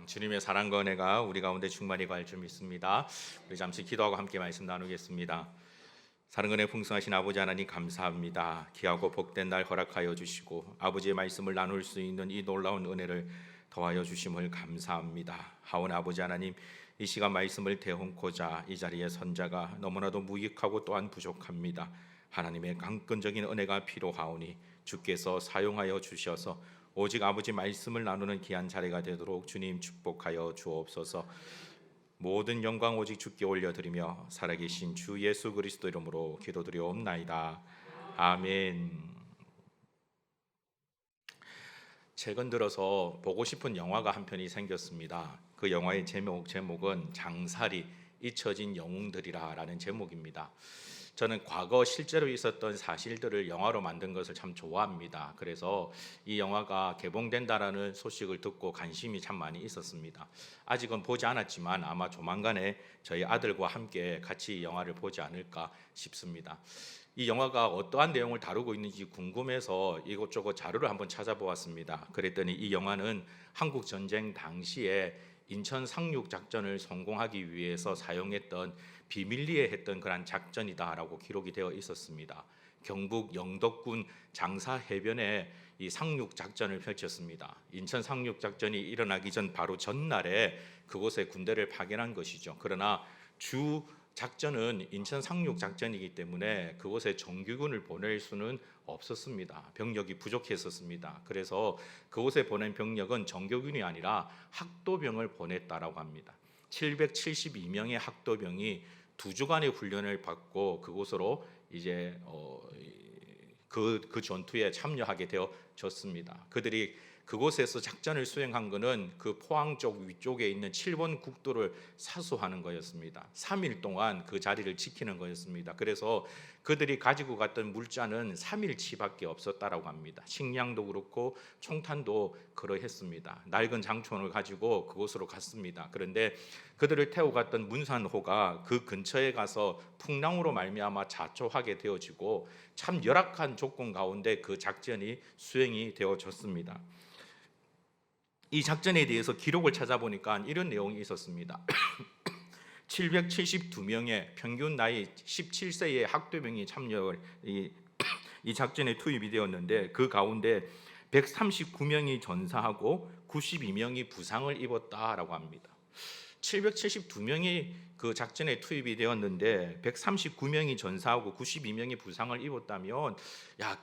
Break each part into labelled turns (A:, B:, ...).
A: 주님의 사랑과 은혜가 우리 가운데 충만히 갈 줄 믿습니다. 우리 잠시 기도하고 함께 말씀 나누겠습니다. 사랑과 은혜 풍성하신 아버지 하나님 감사합니다. 귀하고 복된 날 허락하여 주시고 아버지의 말씀을 나눌 수 있는 이 놀라운 은혜를 더하여 주심을 감사합니다. 하오나 아버지 하나님, 이 시간 말씀을 대홍고자 이 자리에 선 자가 너무나도 무익하고 또한 부족합니다. 하나님의 강권적인 은혜가 필요하오니 주께서 사용하여 주셔서 오직 아버지 말씀을 나누는 귀한 자리가 되도록 주님 축복하여 주옵소서. 모든 영광 오직 주께 올려드리며 살아계신 주 예수 그리스도 이름으로 기도드리옵나이다. 아멘. 최근 들어서 보고 싶은 영화가 한 편이 생겼습니다. 그 영화의 제목은 장살이 잊혀진 영웅들이라는 제목입니다. 저는 과거 실제로 있었던 사실들을 영화로 만든 것을 참 좋아합니다. 그래서 이 영화가 개봉된다라는 소식을 듣고 관심이 참 많이 있었습니다. 아직은 보지 않았지만 아마 조만간에 저희 아들과 함께 같이 이 영화를 보지 않을까 싶습니다. 이 영화가 어떠한 내용을 다루고 있는지 궁금해서 이것저것 자료를 한번 찾아보았습니다. 그랬더니 이 영화는 한국 전쟁 당시에 인천 상륙 작전을 성공하기 위해서 사용했던 비밀리에 했던 그런 작전이다라고 기록이 되어 있었습니다. 경북 영덕군 장사 해변에 이 상륙 작전을 펼쳤습니다. 인천 상륙 작전이 일어나기 전 바로 전날에 그곳에 군대를 파견한 것이죠. 그러나 주 작전은 인천 상륙 작전이기 때문에 그곳에 정규군을 보낼 수는 없었습니다. 병력이 부족했었습니다. 그래서 그곳에 보낸 병력은 정규군이 아니라 학도병을 보냈다라고 합니다. 772명의 학도병이 2주간의 훈련을 받고 그곳으로 이제 그 전투에 참여하게 되어졌습니다. 그들이 그곳에서 작전을 수행한 것은 그 포항 쪽 위쪽에 있는 7번 국도를 사수하는 거였습니다. 3일 동안 그 자리를 지키는 거였습니다. 그래서 그들이 가지고 갔던 물자는 3일치밖에 없었다라고 합니다. 식량도 그렇고 총탄도 그러했습니다. 낡은 장총을 가지고 그곳으로 갔습니다. 그런데 그들을 태워 갔던 문산호가 그 근처에 가서 풍랑으로 말미암아 자초하게 되어지고 참 열악한 조건 가운데 그 작전이 수행이 되어졌습니다. 이 작전에 대해서 기록을 찾아보니까 이런 내용이 있었습니다. 772명의 평균 나이 17세의 학도병이 참여를 이 작전에 투입이 되었는데 그 가운데 139명이 전사하고 92명이 부상을 입었다라고 합니다. 772명이 그 작전에 투입이 되었는데 139명이 전사하고 92명이 부상을 입었다면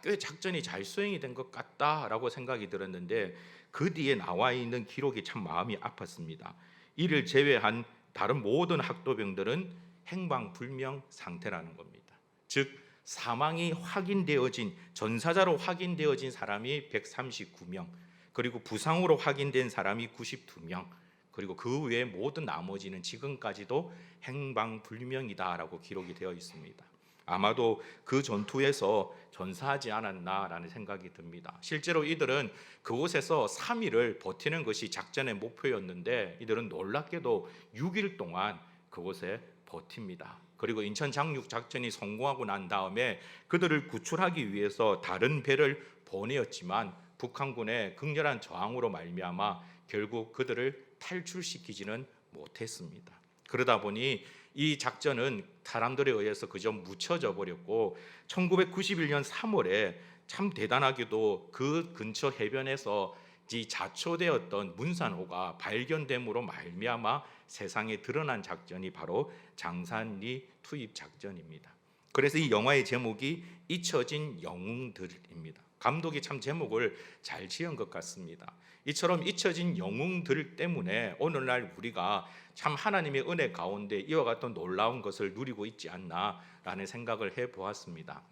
A: 꽤 작전이 잘 수행이 된 것 같다라고 생각이 들었는데 그 뒤에 나와 있는 기록이 참 마음이 아팠습니다. 이를 제외한 다른 모든 학도병들은 행방불명 상태라는 겁니다. 즉 사망이 확인되어진 전사자로 확인되어진 사람이 139명, 그리고 부상으로 확인된 사람이 92명, 그리고 그 외의 모든 나머지는 지금까지도 행방불명이다라고 기록이 되어 있습니다. 아마도 그 전투에서 전사하지 않았나라는 생각이 듭니다. 실제로 이들은 그곳에서 3일을 버티는 것이 작전의 목표였는데 이들은 놀랍게도 6일 동안 그곳에 버팁니다. 그리고 인천 장륙 작전이 성공하고 난 다음에 그들을 구출하기 위해서 다른 배를 보내었지만 북한군의 극렬한 저항으로 말미암아 결국 그들을 탈출시키지는 못했습니다. 그러다 보니 이 작전은 사람들에 의해서 그저 묻혀져 버렸고 1991년 3월에 참 대단하게도 그 근처 해변에서 이 자초되었던 문산호가 발견됨으로 말미암아 세상에 드러난 작전이 바로 장산리 투입 작전입니다. 그래서 이 영화의 제목이 잊혀진 영웅들입니다. 감독이 참 제목을 잘 지은 것 같습니다. 이처럼 잊혀진 영웅들 때문에 오늘날 우리가 참 하나님의 은혜 가운데 이와 같은 놀라운 것을 누리고 있지 않나라는 생각을 해보았습니다.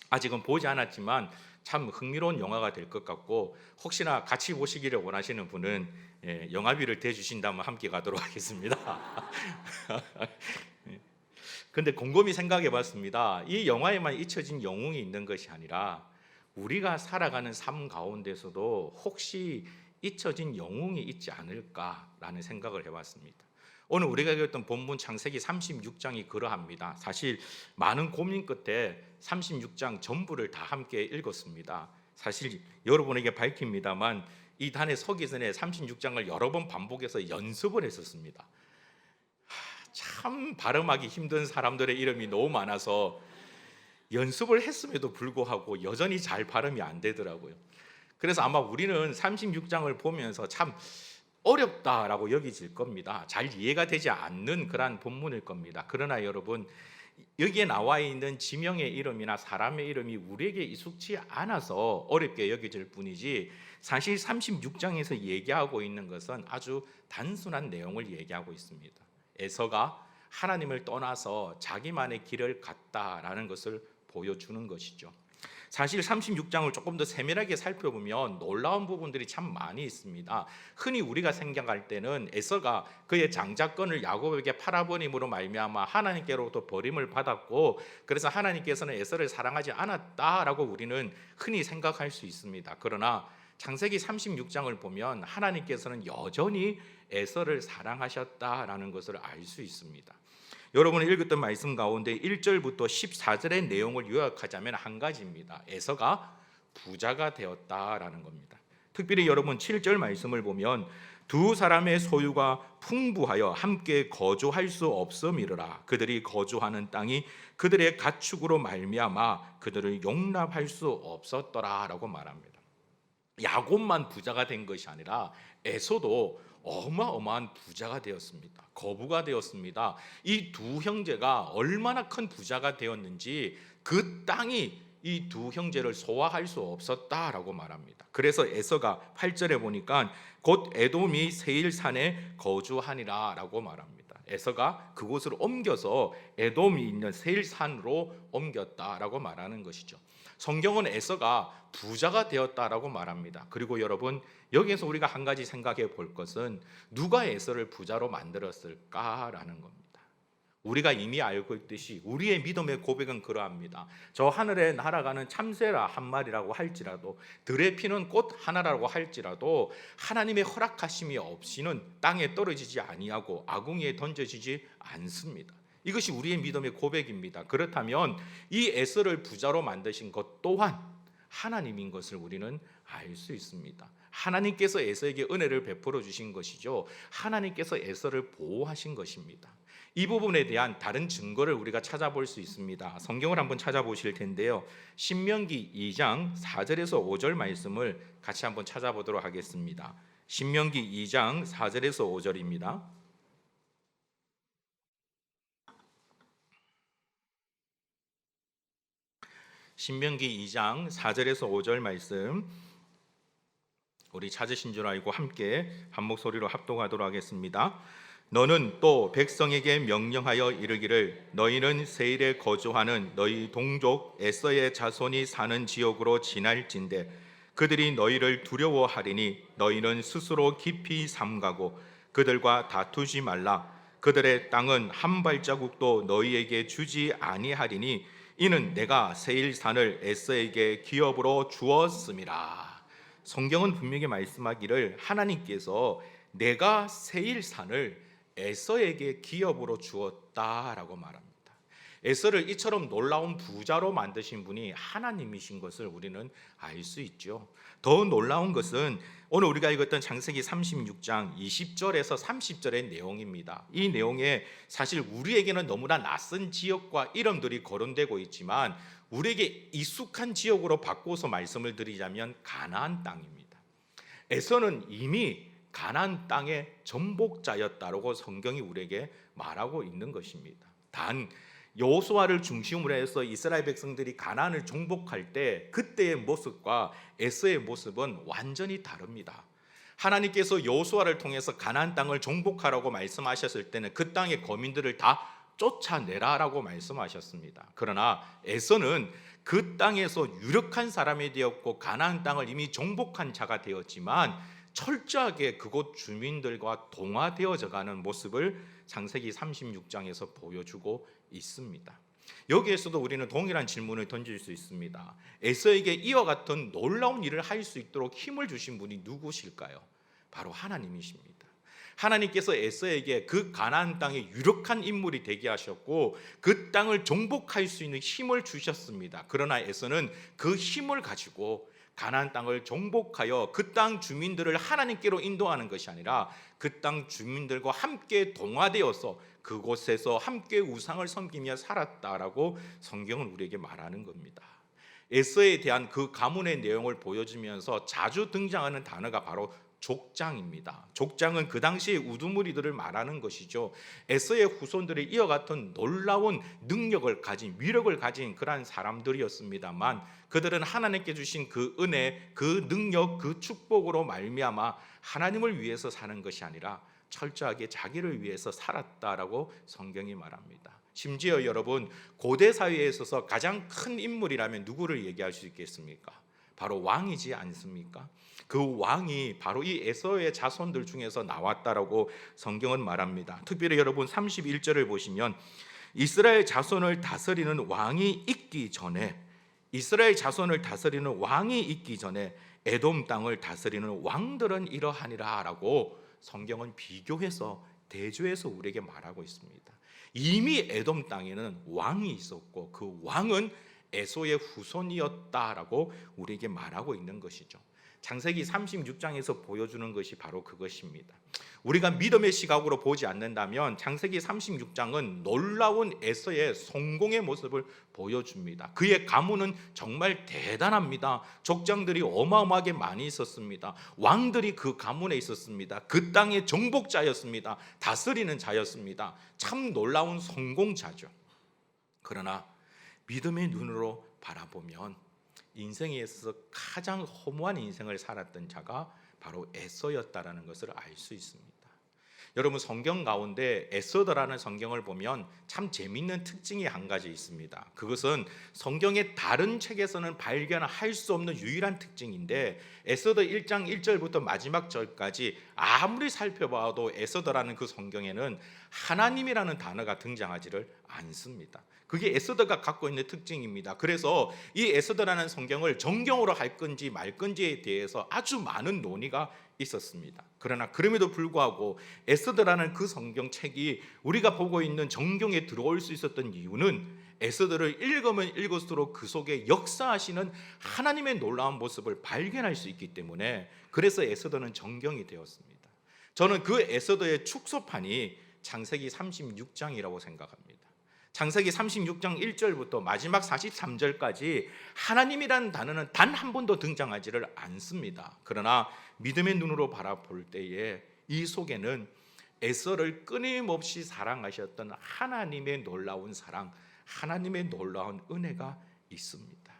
A: 아직은 보지 않았지만 참 흥미로운 영화가 될 것 같고 혹시나 같이 보시기를 원하시는 분은 영화비를 대주신다면 함께 가도록 하겠습니다. 근데 곰곰이 생각해 봤습니다. 이 영화에만 잊혀진 영웅이 있는 것이 아니라 우리가 살아가는 삶 가운데서도 혹시 잊혀진 영웅이 있지 않을까라는 생각을 해봤습니다. 오늘 우리가 읽었던 본문 창세기 36장이 그러합니다. 사실 많은 고민 끝에 36장 전부를 다 함께 읽었습니다. 사실 여러분에게 밝힙니다만 이 단에 서기 전에 36장을 여러 번 반복해서 연습을 했었습니다. 참 발음하기 힘든 사람들의 이름이 너무 많아서 연습을 했음에도 불구하고 여전히 잘 발음이 안 되더라고요. 그래서 아마 우리는 36장을 보면서 참 어렵다라고 여기질 겁니다. 잘 이해가 되지 않는 그런 본문일 겁니다. 그러나 여러분, 여기에 나와 있는 지명의 이름이나 사람의 이름이 우리에게 익숙치 않아서 어렵게 여겨질 뿐이지, 사실 36장에서 얘기하고 있는 것은 아주 단순한 내용을 얘기하고 있습니다. 에서가 하나님을 떠나서 자기만의 길을 갔다라는 것을 보여주는 것이죠. 사실 36장을 조금 더 세밀하게 살펴보면 놀라운 부분들이 참 많이 있습니다. 흔히 우리가 생각할 때는 에서가 그의 장자권을 야곱에게 팔아버림으로 말미암아 하나님께로부터 버림을 받았고, 그래서 하나님께서는 에서를 사랑하지 않았다라고 우리는 흔히 생각할 수 있습니다. 그러나 창세기 36장을 보면 하나님께서는 여전히 에서를 사랑하셨다라는 것을 알 수 있습니다. 여러분이 읽었던 말씀 가운데 1절부터 14절의 내용을 요약하자면 한 가지입니다. 에서가 부자가 되었다라는 겁니다. 특별히 여러분 7절 말씀을 보면 두 사람의 소유가 풍부하여 함께 거주할 수 없음이르라. 그들이 거주하는 땅이 그들의 가축으로 말미암아 그들을 용납할 수 없었더라라고 말합니다. 야곱만 부자가 된 것이 아니라 에서도 어마어마한 부자가 되었습니다. 거부가 되었습니다. 이 두 형제가 얼마나 큰 부자가 되었는지 그 땅이 이 두 형제를 소화할 수 없었다라고 말합니다. 그래서 에서가 8절에 보니까 곧 에돔이 세일산에 거주하니라라고 말합니다. 에서가 그곳을 옮겨서 에돔이 있는 세일산으로 옮겼다라고 말하는 것이죠. 성경은 에서가 부자가 되었다라고 말합니다. 그리고 여러분, 여기에서 우리가 한 가지 생각해 볼 것은 누가 에서를 부자로 만들었을까라는 겁니다. 우리가 이미 알고 있듯이 우리의 믿음의 고백은 그러합니다. 저 하늘에 날아가는 참새라 한 마리라고 할지라도, 들에 피는 꽃 하나라고 할지라도 하나님의 허락하심이 없이는 땅에 떨어지지 아니하고 아궁이에 던져지지 않습니다. 이것이 우리의 믿음의 고백입니다. 그렇다면 이 에서를 부자로 만드신 것 또한 하나님인 것을 우리는 알 수 있습니다. 하나님께서 에서에게 은혜를 베풀어 주신 것이죠. 하나님께서 에서를 보호하신 것입니다. 이 부분에 대한 다른 증거를 우리가 찾아볼 수 있습니다. 성경을 한번 찾아보실 텐데요. 신명기 2장 4절에서 5절 말씀을 같이 한번 찾아보도록 하겠습니다. 신명기 2장 4절에서 5절입니다. 신명기 2장 4절에서 5절 말씀, 우리 찾으신 줄 알고 함께 한 목소리로 합독하도록 하겠습니다. 너는 또 백성에게 명령하여 이르기를 너희는 세일에 거주하는 너희 동족 에서의 자손이 사는 지역으로 지날진대 그들이 너희를 두려워하리니 너희는 스스로 깊이 삼가고 그들과 다투지 말라. 그들의 땅은 한 발자국도 너희에게 주지 아니하리니 이는 내가 세일산을 에서에게 기업으로 주었음이라. 성경은 분명히 말씀하기를 하나님께서 내가 세일산을 에서에게 기업으로 주었다라고 말합니다. 에서를 이처럼 놀라운 부자로 만드신 분이 하나님이신 것을 우리는 알 수 있죠. 더 놀라운 것은 오늘 우리가 읽었던 창세기 36장 20절에서 30절의 내용입니다. 이 내용에 사실 우리에게는 너무나 낯선 지역과 이름들이 거론되고 있지만 우리에게 익숙한 지역으로 바꿔서 말씀을 드리자면 가나안 땅입니다. 에서는 이미 가나안 땅의 정복자였다라고 성경이 우리에게 말하고 있는 것입니다. 단 여호수아를 중심으로 해서 이스라엘 백성들이 가나안을 정복할 때 그때의 모습과 에서의 모습은 완전히 다릅니다. 하나님께서 여호수아를 통해서 가나안 땅을 정복하라고 말씀하셨을 때는 그 땅의 거민들을 다 쫓아내라라고 말씀하셨습니다. 그러나 에서는 그 땅에서 유력한 사람이 되었고 가나안 땅을 이미 정복한 자가 되었지만 철저하게 그곳 주민들과 동화되어져 가는 모습을 창세기 36장에서 보여주고 있습니다. 여기에서도 우리는 동일한 질문을 던질 수 있습니다. 에서에게 이와 같은 놀라운 일을 할 수 있도록 힘을 주신 분이 누구실까요? 바로 하나님이십니다. 하나님께서 에서에게 그 가나안 땅에 유력한 인물이 되게 하셨고 그 땅을 정복할 수 있는 힘을 주셨습니다. 그러나 에서는 그 힘을 가지고 가나안 땅을 정복하여 그 땅 주민들을 하나님께로 인도하는 것이 아니라 그 땅 주민들과 함께 동화되어서 그곳에서 함께 우상을 섬기며 살았다라고 성경은 우리에게 말하는 겁니다. 에서에 대한 그 가문의 내용을 보여주면서 자주 등장하는 단어가 바로 족장입니다. 족장은 그 당시의 우두머리들을 말하는 것이죠. 에서의 후손들이 이와 같은 놀라운 능력을 가진, 위력을 가진 그러한 사람들이었습니다만 그들은 하나님께 주신 그 은혜, 그 능력, 그 축복으로 말미암아 하나님을 위해서 사는 것이 아니라 철저하게 자기를 위해서 살았다라고 성경이 말합니다. 심지어 여러분, 고대 사회에 있어서 가장 큰 인물이라면 누구를 얘기할 수 있겠습니까? 바로 왕이지 않습니까? 그 왕이 바로 이 에서의 자손들 중에서 나왔다라고 성경은 말합니다. 특별히 여러분 31절을 보시면 이스라엘 자손을 다스리는 왕이 있기 전에, 이스라엘 자손을 다스리는 왕이 있기 전에 에돔 땅을 다스리는 왕들은 이러하니라라고 성경은 비교해서 대조해서 우리에게 말하고 있습니다. 이미 에돔 땅에는 왕이 있었고 그 왕은 에서의 후손이었다라고 우리에게 말하고 있는 것이죠. 창세기 36장에서 보여주는 것이 바로 그것입니다. 우리가 믿음의 시각으로 보지 않는다면 창세기 36장은 놀라운 에서의 성공의 모습을 보여줍니다. 그의 가문은 정말 대단합니다. 족장들이 어마어마하게 많이 있었습니다. 왕들이 그 가문에 있었습니다. 그 땅의 정복자였습니다. 다스리는 자였습니다. 참 놀라운 성공자죠. 그러나 믿음의 눈으로 바라보면 인생에 있어서 가장 허무한 인생을 살았던 자가 바로 에서였다라는 것을 알 수 있습니다. 여러분, 성경 가운데 에서더라는 성경을 보면 참 재미있는 특징이 한 가지 있습니다. 그것은 성경의 다른 책에서는 발견할 수 없는 유일한 특징인데 에서더 1장 1절부터 마지막 절까지 아무리 살펴봐도 에서더라는 그 성경에는 하나님이라는 단어가 등장하지를 않습니다. 그게 에서더가 갖고 있는 특징입니다. 그래서 이 에서더라는 성경을 정경으로 할 건지 말 건지에 대해서 아주 많은 논의가 있었습니다. 그러나 그럼에도 불구하고 에스더라는 그 성경책이 우리가 보고 있는 정경에 들어올 수 있었던 이유는 에스더를 읽으면 읽을수록 그 속에 역사하시는 하나님의 놀라운 모습을 발견할 수 있기 때문에 그래서 에스더는 정경이 되었습니다. 저는 그 에스더의 축소판이 창세기 36장이라고 생각합니다. 창세기 36장 1절부터 마지막 43절까지 하나님이라는 단어는 단 한 번도 등장하지를 않습니다. 그러나 믿음의 눈으로 바라볼 때에 이 속에는 에서를 끊임없이 사랑하셨던 하나님의 놀라운 사랑, 하나님의 놀라운 은혜가 있습니다.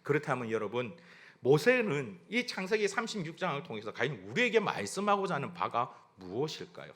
A: 그렇다면 여러분, 모세는 이 창세기 36장을 통해서 과연 우리에게 말씀하고자 하는 바가 무엇일까요?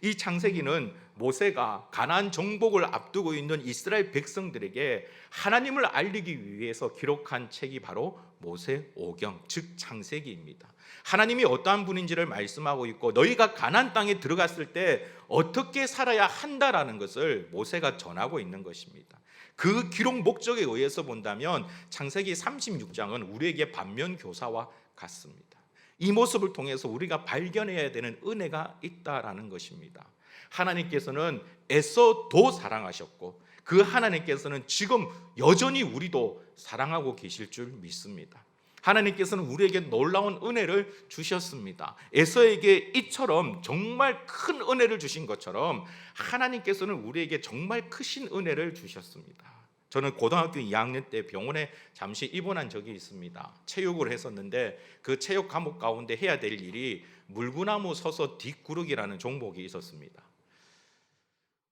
A: 이 창세기는 모세가 가나안 정복을 앞두고 있는 이스라엘 백성들에게 하나님을 알리기 위해서 기록한 책이 바로 모세오경, 즉 창세기입니다. 하나님이 어떠한 분인지를 말씀하고 있고 너희가 가나안 땅에 들어갔을 때 어떻게 살아야 한다라는 것을 모세가 전하고 있는 것입니다. 그 기록 목적에 의해서 본다면 창세기 36장은 우리에게 반면 교사와 같습니다. 이 모습을 통해서 우리가 발견해야 되는 은혜가 있다라는 것입니다. 하나님께서는 에서도 사랑하셨고 그 하나님께서는 지금 여전히 우리도 사랑하고 계실 줄 믿습니다. 하나님께서는 우리에게 놀라운 은혜를 주셨습니다. 에서에게 이처럼 정말 큰 은혜를 주신 것처럼 하나님께서는 우리에게 정말 크신 은혜를 주셨습니다. 저는 고등학교 2학년 때 병원에 잠시 입원한 적이 있습니다. 체육을 했었는데 그 체육 과목 가운데 해야 될 일이 물구나무 서서 뒷구르기라는 종목이 있었습니다.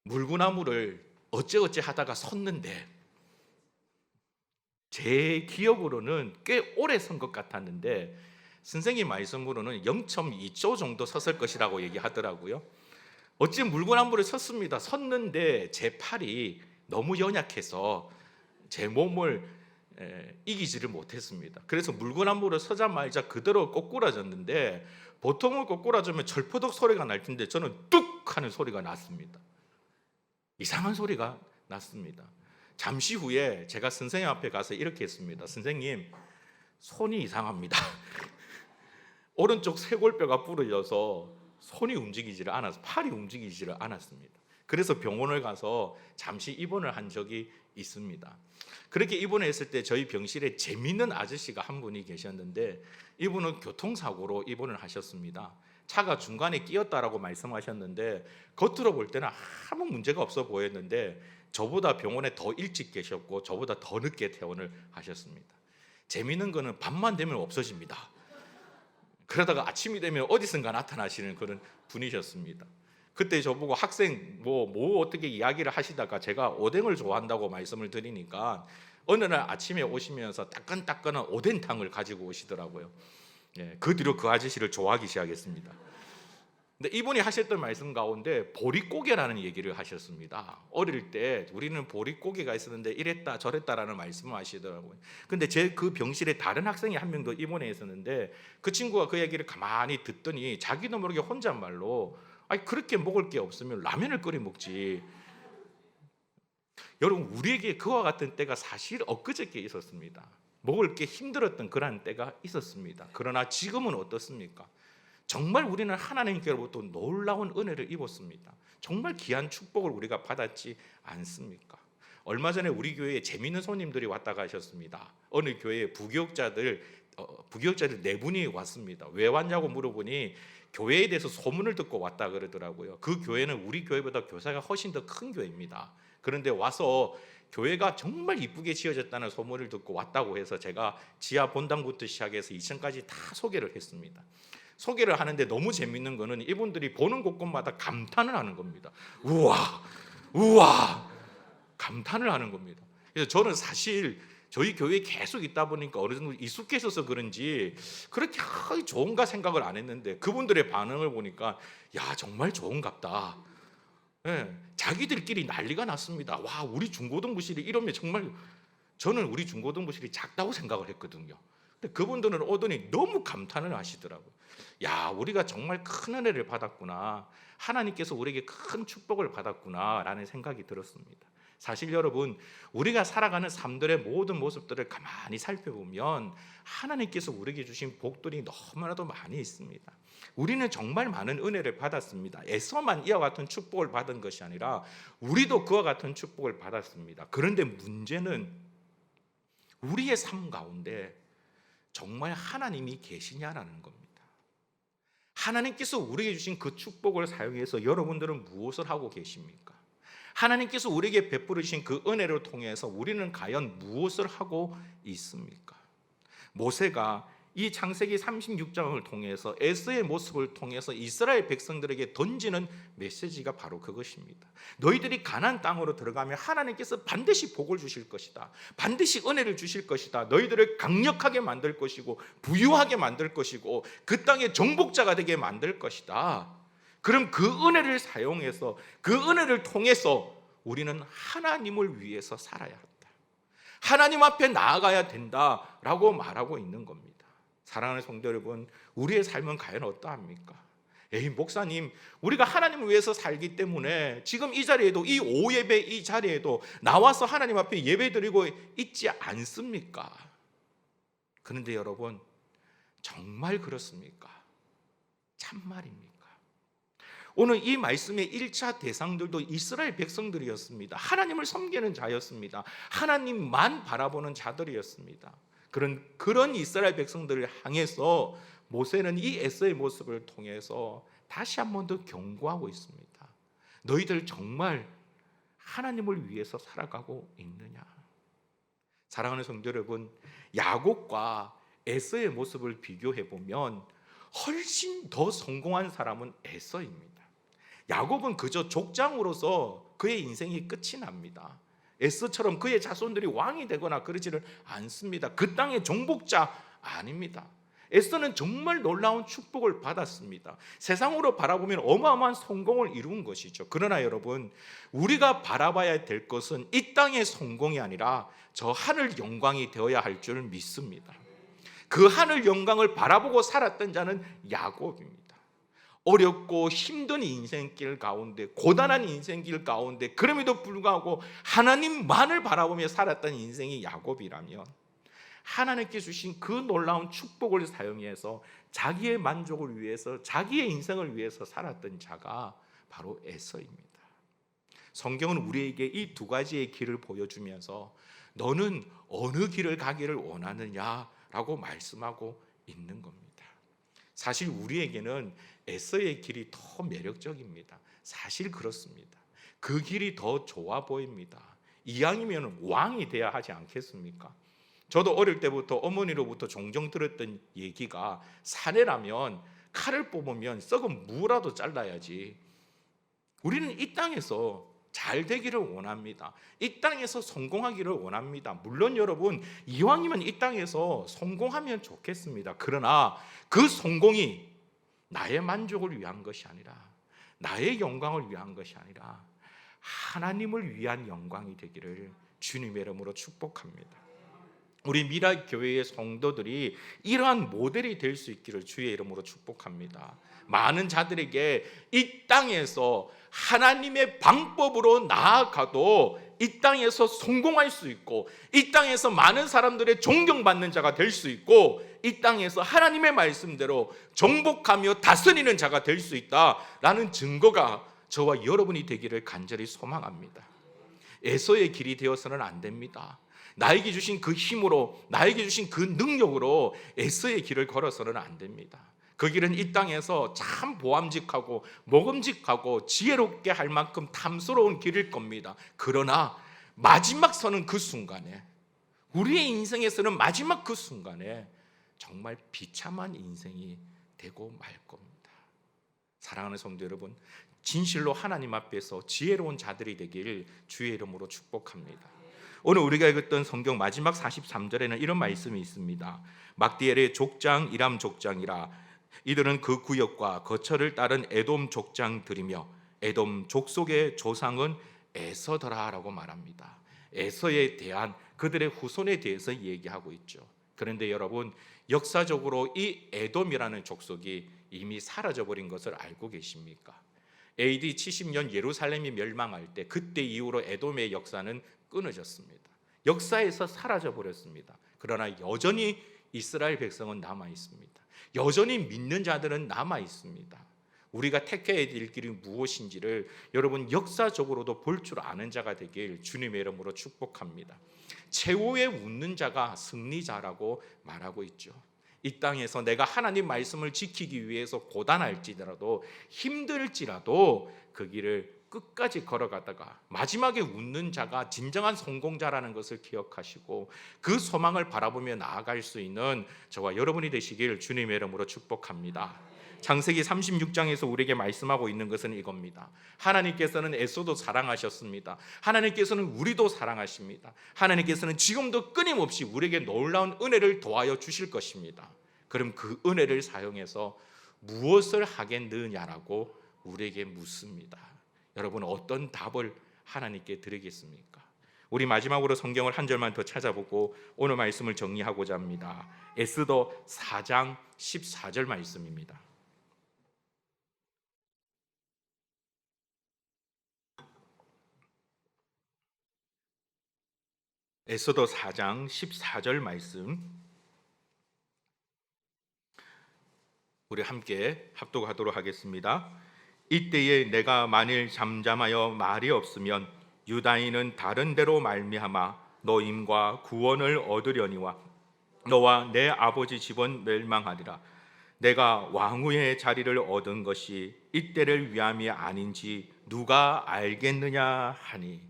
A: 물구나무를 어찌어찌 하다가 섰는데 제 기억으로는 꽤 오래 선 것 같았는데 선생님 말씀으로는 0.2초 정도 섰을 것이라고 얘기하더라고요. 어찌 물구나무를 섰습니다. 섰는데 제 팔이 너무 연약해서 제 몸을 이기지를 못했습니다. 그래서 물구나무를 서자마자 그대로 꼬꾸라졌는데 보통은 꼬꾸라지면 철퍼덕 소리가 날 텐데 저는 뚝 하는 소리가 났습니다. 이상한 소리가 났습니다. 잠시 후에 제가 선생님 앞에 가서 이렇게 했습니다. 선생님, 손이 이상합니다. 오른쪽 쇄골뼈가 부러져서 손이 움직이지를 않아서 팔이 움직이지를 않았습니다. 그래서 병원을 가서 잠시 입원을 한 적이 있습니다. 그렇게 입원했을 때 저희 병실에 재미있는 아저씨가 한 분이 계셨는데, 이분은 교통사고로 입원을 하셨습니다. 차가 중간에 끼었다라고 말씀하셨는데, 겉으로 볼 때는 아무 문제가 없어 보였는데 저보다 병원에 더 일찍 계셨고 저보다 더 늦게 퇴원을 하셨습니다. 재미있는 거는 밤만 되면 없어집니다. 그러다가 아침이 되면 어디선가 나타나시는 그런 분이셨습니다. 그때 저보고 학생 뭐 어떻게 이야기를 하시다가 제가 오뎅을 좋아한다고 말씀을 드리니까 어느 날 아침에 오시면서 따끈따끈한 오뎅탕을 가지고 오시더라고요. 그 뒤로 그 아저씨를 좋아하기 시작했습니다. 근데 이분이 하셨던 말씀 가운데 보릿고개라는 얘기를 하셨습니다. 어릴 때 우리는 보릿고개가 있었는데 이랬다 저랬다라는 말씀을 하시더라고요. 근데 제 그 병실에 다른 학생이 한 명 더 입원해 있었는데 그 친구가 그 얘기를 가만히 듣더니 자기도 모르게 혼잣말로 아니 그렇게 먹을 게 없으면 라면을 끓여 먹지. 여러분, 우리에게 그와 같은 때가 사실 엊그저께 있었습니다. 먹을 게 힘들었던 그런 때가 있었습니다. 그러나 지금은 어떻습니까? 정말 우리는 하나님께로부터 놀라운 은혜를 입었습니다. 정말 귀한 축복을 우리가 받았지 않습니까? 얼마 전에 우리 교회에 재미있는 손님들이 왔다 가셨습니다. 어느 교회에 부교육자들 네 분이 왔습니다. 왜 왔냐고 물어보니 교회에 대해서 소문을 듣고 왔다 그러더라고요. 그 교회는 우리 교회보다 교사가 훨씬 더 큰 교회입니다. 그런데 와서 교회가 정말 이쁘게 지어졌다는 소문을 듣고 왔다고 해서 제가 지하 본당부터 시작해서 2층까지 다 소개를 했습니다. 소개를 하는데 너무 재밌는 거는 이분들이 보는 곳곳마다 감탄을 하는 겁니다. 우와 감탄을 하는 겁니다. 그래서 저는 사실 저희 교회에 계속 있다 보니까 어느 정도 익숙해져서 그런지 그렇게 좋은가 생각을 안 했는데 그분들의 반응을 보니까 야 정말 좋은갑다. 자기들끼리 난리가 났습니다. 와 우리 중고등부실이 이러면 정말, 저는 우리 중고등부실이 작다고 생각을 했거든요. 근데 그분들은 오더니 너무 감탄을 하시더라고요. 야 우리가 정말 큰 은혜를 받았구나, 하나님께서 우리에게 큰 축복을 받았구나 라는 생각이 들었습니다. 사실 여러분, 우리가 살아가는 삶들의 모든 모습들을 가만히 살펴보면 하나님께서 우리에게 주신 복들이 너무나도 많이 있습니다. 우리는 정말 많은 은혜를 받았습니다. 에서만 이와 같은 축복을 받은 것이 아니라 우리도 그와 같은 축복을 받았습니다. 그런데 문제는 우리의 삶 가운데 정말 하나님이 계시냐라는 겁니다. 하나님께서 우리에게 주신 그 축복을 사용해서 여러분들은 무엇을 하고 계십니까? 하나님께서 우리에게 베풀어 주신 그 은혜를 통해서 우리는 과연 무엇을 하고 있습니까? 모세가 이 창세기 36장을 통해서 에서의 모습을 통해서 이스라엘 백성들에게 던지는 메시지가 바로 그것입니다. 너희들이 가나안 땅으로 들어가면 하나님께서 반드시 복을 주실 것이다. 반드시 은혜를 주실 것이다. 너희들을 강력하게 만들 것이고 부유하게 만들 것이고 그 땅의 정복자가 되게 만들 것이다. 그럼 그 은혜를 사용해서 그 은혜를 통해서 우리는 하나님을 위해서 살아야 한다. 하나님 앞에 나아가야 된다라고 말하고 있는 겁니다. 사랑하는 성도 여러분, 우리의 삶은 과연 어떠합니까? 목사님, 우리가 하나님을 위해서 살기 때문에 지금 이 자리에도, 이 오예배 이 자리에도 나와서 하나님 앞에 예배드리고 있지 않습니까? 그런데 여러분, 정말 그렇습니까? 참말입니까? 오늘 이 말씀의 1차 대상들도 이스라엘 백성들이었습니다. 하나님을 섬기는 자였습니다. 하나님만 바라보는 자들이었습니다. 그런 이스라엘 백성들을 향해서 모세는 이 에서의 모습을 통해서 다시 한 번 더 경고하고 있습니다. 너희들 정말 하나님을 위해서 살아가고 있느냐? 사랑하는 성도 여러분, 야곱과 에서의 모습을 비교해 보면 훨씬 더 성공한 사람은 에서입니다. 야곱은 그저 족장으로서 그의 인생이 끝이 납니다. 에서처럼 그의 자손들이 왕이 되거나 그러지를 않습니다. 그 땅의 정복자 아닙니다. 에서는 정말 놀라운 축복을 받았습니다. 세상으로 바라보면 어마어마한 성공을 이룬 것이죠. 그러나 여러분, 우리가 바라봐야 될 것은 이 땅의 성공이 아니라 저 하늘 영광이 되어야 할 줄 믿습니다. 그 하늘 영광을 바라보고 살았던 자는 야곱입니다. 어렵고 힘든 인생길 가운데, 고단한 인생길 가운데 그럼에도 불구하고 하나님만을 바라보며 살았던 인생이 야곱이라면, 하나님께 주신 그 놀라운 축복을 사용해서 자기의 만족을 위해서, 자기의 인생을 위해서 살았던 자가 바로 에서입니다. 성경은 우리에게 이 두 가지의 길을 보여주면서 너는 어느 길을 가기를 원하느냐라고 말씀하고 있는 겁니다. 사실 우리에게는 에서의 길이 더 매력적입니다. 사실 그렇습니다. 그 길이 더 좋아 보입니다. 이왕이면 왕이 돼야 하지 않겠습니까? 저도 어릴 때부터 어머니로부터 종종 들었던 얘기가, 사내라면 칼을 뽑으면 썩은 무라도 잘라야지. 우리는 이 땅에서 잘 되기를 원합니다. 이 땅에서 성공하기를 원합니다. 물론 여러분, 이왕이면 이 땅에서 성공하면 좋겠습니다. 그러나 그 성공이 나의 만족을 위한 것이 아니라, 나의 영광을 위한 것이 아니라 하나님을 위한 영광이 되기를 주님의 이름으로 축복합니다. 우리 미라 교회의 성도들이 이러한 모델이 될 수 있기를 주의 이름으로 축복합니다. 많은 자들에게 이 땅에서 하나님의 방법으로 나아가도 이 땅에서 성공할 수 있고, 이 땅에서 많은 사람들의 존경받는 자가 될 수 있고, 이 땅에서 하나님의 말씀대로 정복하며 다스리는 자가 될 수 있다라는 증거가 저와 여러분이 되기를 간절히 소망합니다. 에서의 길이 되어서는 안 됩니다. 나에게 주신 그 힘으로, 나에게 주신 그 능력으로 에서의 길을 걸어서는 안 됩니다. 그 길은 이 땅에서 참 보암직하고 먹음직하고 지혜롭게 할 만큼 탐스러운 길일 겁니다. 그러나 마지막 서는 그 순간에, 우리의 인생에서는 마지막 그 순간에 정말 비참한 인생이 되고 말 겁니다. 사랑하는 성도 여러분, 진실로 하나님 앞에서 지혜로운 자들이 되길 주의 이름으로 축복합니다. 오늘 우리가 읽었던 성경 마지막 43절에는 이런 말씀이 있습니다. 막디엘의 족장 이람 족장이라, 이들은 그 구역과 거처를 따른 에돔 족장들이며 에돔 족속의 조상은 에서더라라고 말합니다. 에서에 대한 그들의 후손에 대해서 얘기하고 있죠. 그런데 여러분, 역사적으로 이 에돔이라는 족속이 이미 사라져버린 것을 알고 계십니까? AD 70년 예루살렘이 멸망할 때, 그때 이후로 에돔의 역사는 끊어졌습니다. 역사에서 사라져버렸습니다. 그러나 여전히 이스라엘 백성은 남아있습니다. 여전히 믿는 자들은 남아있습니다. 우리가 택해야 될 길이 무엇인지를 여러분 역사적으로도 볼 줄 아는 자가 되길 주님의 이름으로 축복합니다. 최후에 웃는 자가 승리자라고 말하고 있죠. 이 땅에서 내가 하나님 말씀을 지키기 위해서 고단할지라도, 힘들지라도 그 길을 끝까지 걸어가다가 마지막에 웃는 자가 진정한 성공자라는 것을 기억하시고 그 소망을 바라보며 나아갈 수 있는 저와 여러분이 되시길 주님의 이름으로 축복합니다. 창세기 36장에서 우리에게 말씀하고 있는 것은 이겁니다. 하나님께서는 에서도 사랑하셨습니다. 하나님께서는 우리도 사랑하십니다. 하나님께서는 지금도 끊임없이 우리에게 놀라운 은혜를 더하여 주실 것입니다. 그럼 그 은혜를 사용해서 무엇을 하겠느냐라고 우리에게 묻습니다. 여러분, 어떤 답을 하나님께 드리겠습니까? 우리 마지막으로 성경을 한 절만 더 찾아보고 오늘 말씀을 정리하고자 합니다. 에스더 4장 14절 말씀입니다. 에스더 4장 14절 말씀, 우리 함께 합독하도록 하겠습니다. 이때에 내가 만일 잠잠하여 말이 없으면 유다인은 다른 데로 말미암아 노임과 구원을 얻으려니와 너와 내 아버지 집은 멸망하리라. 내가 왕후의 자리를 얻은 것이 이때를 위함이 아닌지 누가 알겠느냐 하니.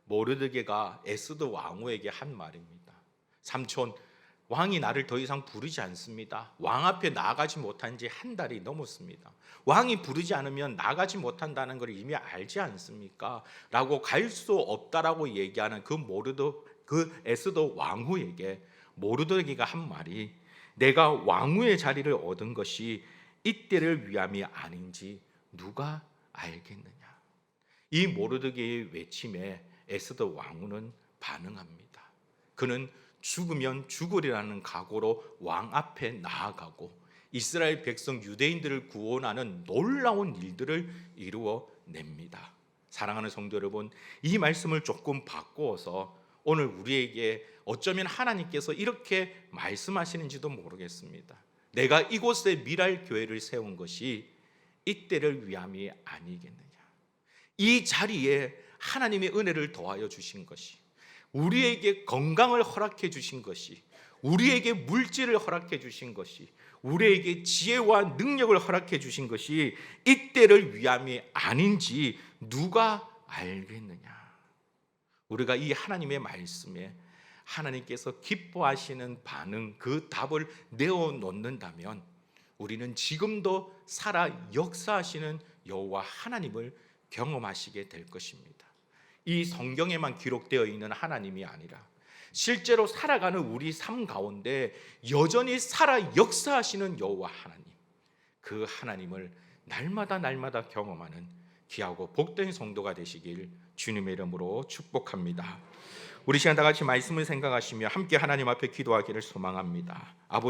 A: 모르드게가 에스더 왕후에게 한 말입니다. 삼촌, 왕이 나를 더 이상 부르지 않습니다. 왕 앞에 나아가지 못한 지 한 달이 넘었습니다. 왕이 부르지 않으면 나가지 못한다는 걸 이미 알지 않습니까? 라고 갈 수 없다라고 얘기하는 그 에스더 왕후에게 모르드게가 한 말이, 내가 왕후의 자리를 얻은 것이 이때를 위함이 아닌지 누가 알겠느냐. 이 모르드게의 외침에 에스더 왕후는 반응합니다. 그는 죽으면 죽으리라는 각오로 왕 앞에 나아가고 이스라엘 백성 유대인들을 구원하는 놀라운 일들을 이루어냅니다. 사랑하는 성도 여러분, 이 말씀을 조금 바꾸어서 오늘 우리에게 어쩌면 하나님께서 이렇게 말씀하시는지도 모르겠습니다. 내가 이곳에 미랄 교회를 세운 것이 이때를 위함이 아니겠느냐. 이 자리에 하나님의 은혜를 더하여 주신 것이, 우리에게 건강을 허락해 주신 것이, 우리에게 물질을 허락해 주신 것이, 우리에게 지혜와 능력을 허락해 주신 것이 이때를 위함이 아닌지 누가 알겠느냐. 우리가 이 하나님의 말씀에 하나님께서 기뻐하시는 반응, 그 답을 내어놓는다면 우리는 지금도 살아 역사하시는 여호와 하나님을 경험하시게 될 것입니다. 이 성경에만 기록되어 있는 하나님이 아니라 실제로 살아가는 우리 삶 가운데 여전히 살아 역사하시는 여호와 하나님, 그 하나님을 날마다 경험하는 귀하고 복된 성도가 되시길 주님의 이름으로 축복합니다. 우리 시간 다 같이 말씀을 생각하시며 함께 하나님 앞에 기도하기를 소망합니다. 아버지